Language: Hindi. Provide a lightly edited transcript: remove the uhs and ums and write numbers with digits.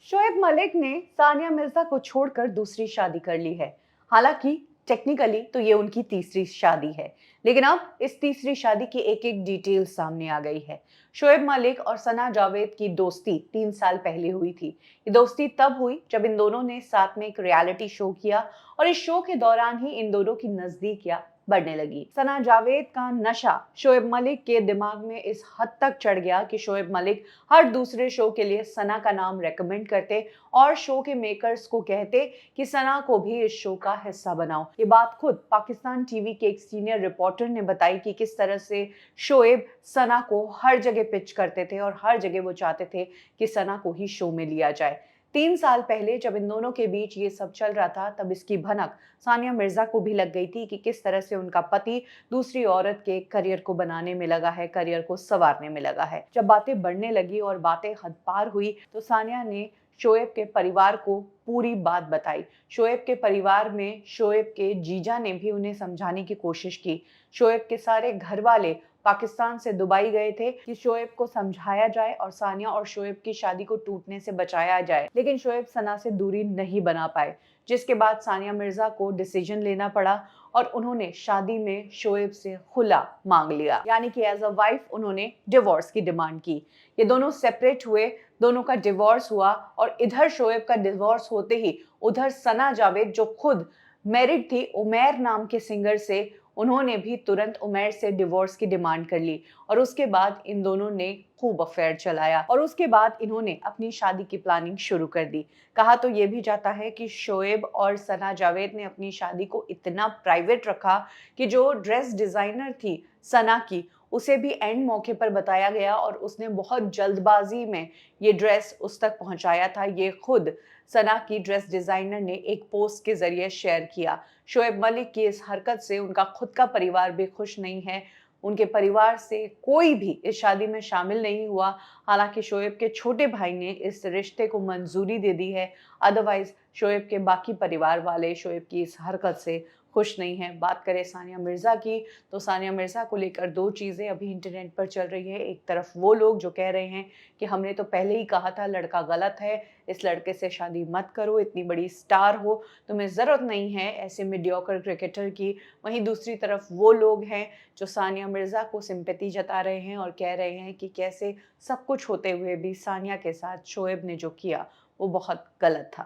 शोएब मलिक ने सानिया मिर्जा को छोड़कर दूसरी शादी कर ली है। हालांकि टेक्निकली तो ये उनकी तीसरी शादी है, लेकिन अब इस तीसरी शादी की एक एक डिटेल सामने आ गई है। शोएब मलिक और सना जावेद की दोस्ती 3 साल पहले हुई थी। ये दोस्ती तब हुई जब इन दोनों ने साथ में एक रियलिटी शो किया और इस शो के दौरान ही इन दोनों की नजदीकियां बढ़ने लगी। सना जावेद का नशा शोएब मलिक के दिमाग में इस हद तक चढ़ गया कि शोएब मलिक हर दूसरे शो के लिए सना का नाम रेकमेंड करते और शो के मेकर्स को कहते कि सना को भी इस शो का हिस्सा बनाओ। ये बात खुद पाकिस्तान टीवी के एक सीनियर रिपोर्टर ने बताई कि किस तरह से शोएब सना को हर जगह पिच करते थे और हर जगह वो चाहते थे कि सना को ही शो में लिया जाए। 3 साल पहले जब इन दोनों के बीच ये सब चल रहा था, तब इसकी भनक सानिया मिर्जा को भी लग गई थी कि किस तरह से उनका पति दूसरी औरत के करियर को बनाने में लगा है, करियर को संवारने में लगा है। जब बातें बढ़ने लगी और बातें हद पार हुई तो सानिया ने शोएब के परिवार को पूरी बात बताई। शोएब के परिवार में शोएब के जीजा ने भी उन्हें समझाने की कोशिश की। शोएब के सारे घर वाले पाकिस्तान से दुबई गए थे कि शोएब को समझाया जाए और सानिया और शोएब की शादी को टूटने से बचाया जाए, लेकिन शोएब सना से दूरी नहीं बना पाए, जिसके बाद सानिया मिर्जा को डिसीजन लेना पड़ा और उन्होंने शादी में शोएब से खुला मांग लिया, यानी कि एज अ वाइफ उन्होंने डिवोर्स की डिमांड की। ये दोनों सेपरेट हुए, दोनों का डिवोर्स हुआ और इधर शोएब का डिवोर्स होते ही उधर सना जावेद जो खुद मैरिड थी उमैर नाम के सिंगर से, उन्होंने भी तुरंत उमैर से डिवोर्स की डिमांड कर ली और उसके बाद इन दोनों ने खूब अफेयर चलाया और उसके बाद इन्होंने अपनी शादी की प्लानिंग शुरू कर दी। कहा तो ये भी जाता है कि शोएब और सना जावेद ने अपनी शादी को इतना प्राइवेट रखा कि जो ड्रेस डिजाइनर थी सना की, उसे भी एंड मौके पर बताया गया और उसने बहुत जल्दबाजी में ये ड्रेस उस तक पहुंचाया था। ये खुद सना की ड्रेस डिजाइनर ने एक पोस्ट के जरिए शेयर किया। शोएब मलिक की इस हरकत से उनका खुद का परिवार भी खुश नहीं है। उनके परिवार से कोई भी इस शादी में शामिल नहीं हुआ। हालांकि शोएब के छोटे भाई ने इस रिश्ते को मंजूरी दे दी है। अदरवाइज शोएब के बाकी परिवार वाले शोएब की इस हरकत से खुश नहीं है। बात करें सानिया मिर्जा की, तो सानिया मिर्जा को लेकर दो चीजें अभी इंटरनेट पर चल रही है। एक तरफ वो लोग जो कह रहे हैं कि हमने तो पहले ही कहा था लड़का गलत है, इस लड़के से शादी मत करो, इतनी बड़ी स्टार हो, तुम्हें जरूरत नहीं है ऐसे मीडियोकर क्रिकेटर की। वहीं दूसरी तरफ वो लोग हैं जो सानिया मिर्जा को सिंपैथी जता रहे हैं और कह रहे हैं कि कैसे सब कुछ होते हुए भी सानिया के साथ शोएब ने जो किया वो बहुत गलत था।